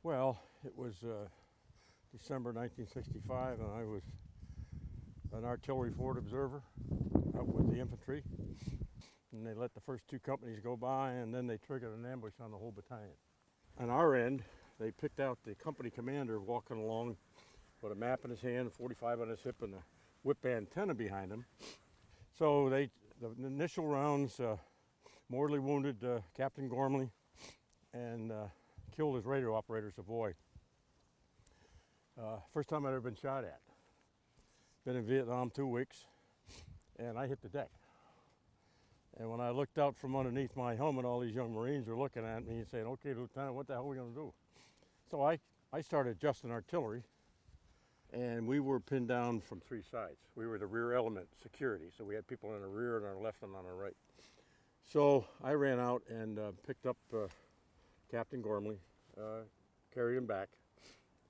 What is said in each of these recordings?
Well, it was December 1965, and I was an artillery forward observer out with the infantry. And they let the first two companies go by, and then they triggered an ambush on the whole battalion. On our end, they picked out the company commander walking along with a map in his hand, 45 on his hip, and a whip antenna behind him. So the initial rounds mortally wounded Captain Gormley and killed his radio operator, Savoy. First time I'd ever been shot at. Been in Vietnam 2 weeks, and I hit the deck. And when I looked out from underneath my helmet, all these young Marines were looking at me and saying, "Okay, Lieutenant, what the hell are we going to do?" So I started adjusting artillery, and we were pinned down from 3 sides. We were the rear element security, so we had people on the rear and on our left and on our right. So I ran out and picked up Captain Gormley, carried him back,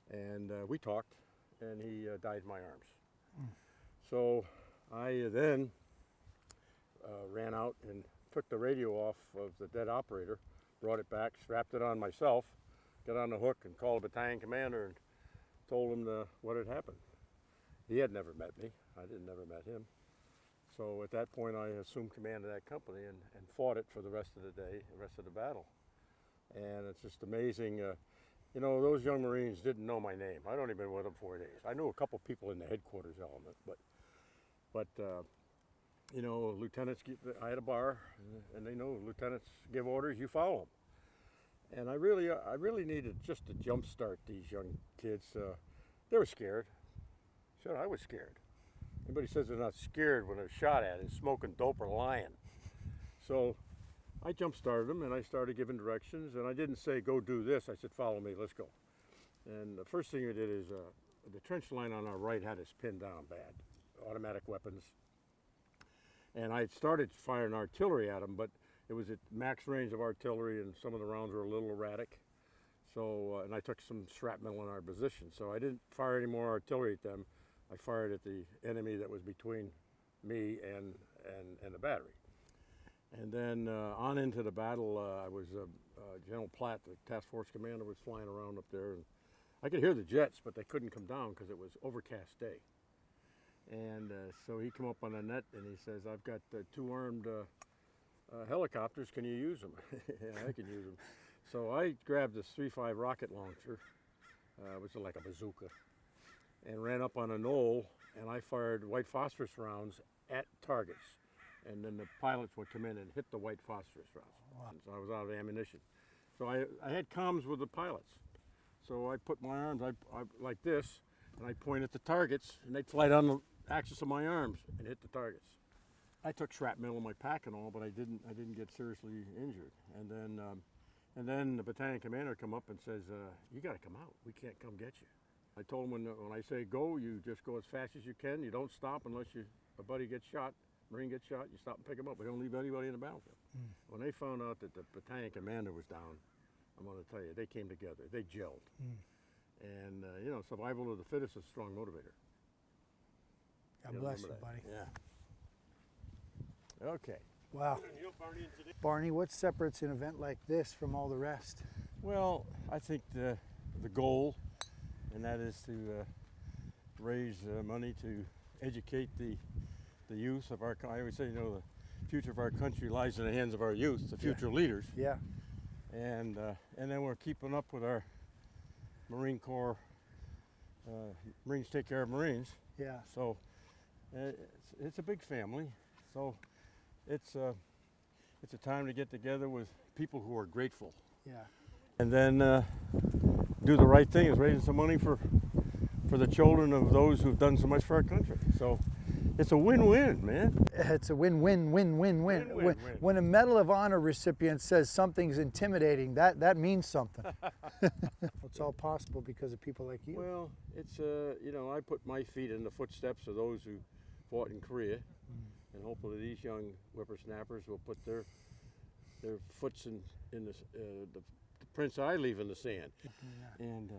and we talked, and he died in my arms. So I then ran out and took the radio off of the dead operator, brought it back, strapped it on myself, got on the hook and called the battalion commander and told him what had happened. He had never met me. I never met him. So at that point I assumed command of that company and fought it for the rest of the day, the rest of the battle. And it's just amazing. You know, those young Marines didn't know my name. I'd only been with them 4 days. I knew a couple people in the headquarters element, but you know, lieutenants, I had a bar, and they know lieutenants give orders, you follow them. And I really needed just to jumpstart these young kids. They were scared. Shit, I was scared. Anybody says they're not scared when they're shot at is smoking dope or lying. So I jump-started them, and I started giving directions, and I didn't say, "Go do this." I said, "Follow me, let's go." And the first thing I did is the trench line on our right had us pinned down bad, automatic weapons. And I started firing artillery at them, but it was at max range of artillery, and some of the rounds were a little erratic. So, and I took some shrapnel in our position, so I didn't fire any more artillery at them. I fired at the enemy that was between me and the battery. And then on into the battle, I was General Platt, the task force commander, was flying around up there, and I could hear the jets, but they couldn't come down because it was overcast day. And so he came up on the net and he says, "I've got 2 armed helicopters. Can you use them?" Yeah, I can use them. So I grabbed this 3.5 rocket launcher, which is like a bazooka, and ran up on a knoll, and I fired white phosphorus rounds at targets. And then the pilots would come in and hit the white phosphorus rounds. Wow. So I was out of ammunition. So I had comms with the pilots. So I put my arms I like this, and I point at the targets, and they'd fly down the axis of my arms and hit the targets. I took shrapnel in my pack and all, but I didn't get seriously injured. And then the battalion commander come up and says, "You got to come out. We can't come get you." I told him when I say go, you just go as fast as you can. You don't stop unless a buddy gets shot, Marine gets shot. You stop and pick him up. We don't leave anybody in the battlefield. When they found out that the battalion commander was down, I'm going to tell you, they came together. They gelled. And you know, survival of the fittest is a strong motivator. God bless you, buddy. Yeah. Okay. Wow. Barney, what separates an event like this from all the rest? Well, I think the goal, and that is to raise money to educate the youth of our. I always say, you know, the future of our country lies in the hands of our youth, the future leaders. Yeah. And then we're keeping up with our Marine Corps. Marines take care of Marines. Yeah. So it's a big family. So it's a time to get together with people who are grateful. Yeah. And then do the right thing is raising some money for the children of those who've done so much for our country. So it's a win-win, man. It's a win-win-win-win-win. When a Medal of Honor recipient says something's intimidating, that means something. It's all possible because of people like you. Well, it's you know, I put my feet in the footsteps of those who fought in Korea, and hopefully these young whippersnappers will put their foots in the prints I leave in the sand. Yeah. And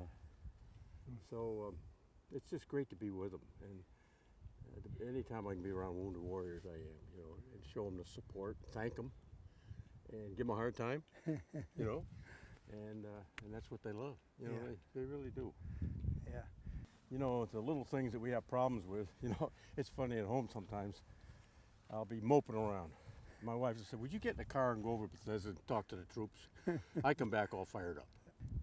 so it's just great to be with them. And anytime I can be around wounded warriors, I am, you know, and show them the support, thank them, and give them a hard time, you know. and that's what they love. You know, Yeah. they really do. Yeah. You know, it's the little things that we have problems with. You know, it's funny at home sometimes. I'll be moping around. My wife will say, "Would you get in the car and go over Bethesda and talk to the troops?" I come back all fired up.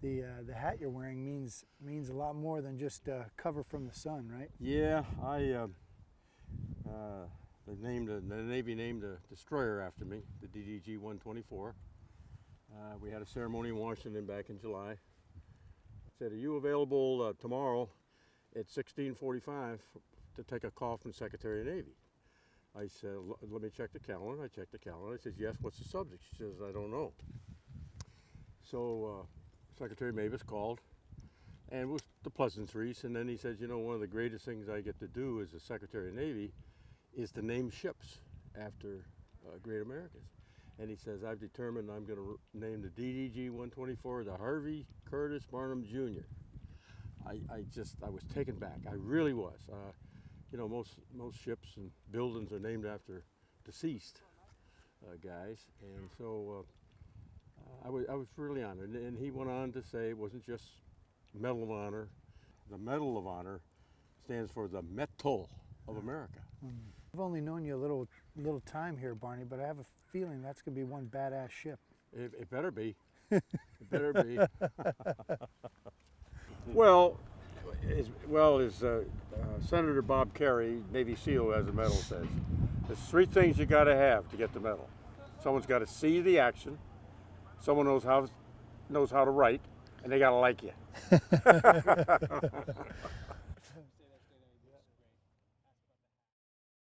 The hat you're wearing means a lot more than just cover from the sun, right? Yeah, the Navy named a destroyer after me, the DDG-124. We had a ceremony in Washington back in July. Said, "Are you available tomorrow at 16:45 to take a call from the Secretary of Navy?" I said, "Let me check the calendar." I checked the calendar. I said, "Yes, what's the subject?" She says, "I don't know." So Secretary Mavis called, and it was the pleasantries. And then he says, "You know, one of the greatest things I get to do as a Secretary of Navy is to name ships after great Americans." And he says, "I've determined I'm going to name the DDG-124 the Harvey Curtis Barnum Jr." I was taken back. I really was. You know, most ships and buildings are named after deceased guys, and so I was really honored. And he went on to say it wasn't just Medal of Honor. The Medal of Honor stands for the Metal of America. I've only known you a little time here, Barney, but I have a feeling that's going to be one badass ship. It better be. It better be. Well, as Senator Bob Kerrey, Navy SEAL, as the medal says, there's three things you got to have to get the medal. Someone's got to see the action, someone knows how to write, and they got to like you.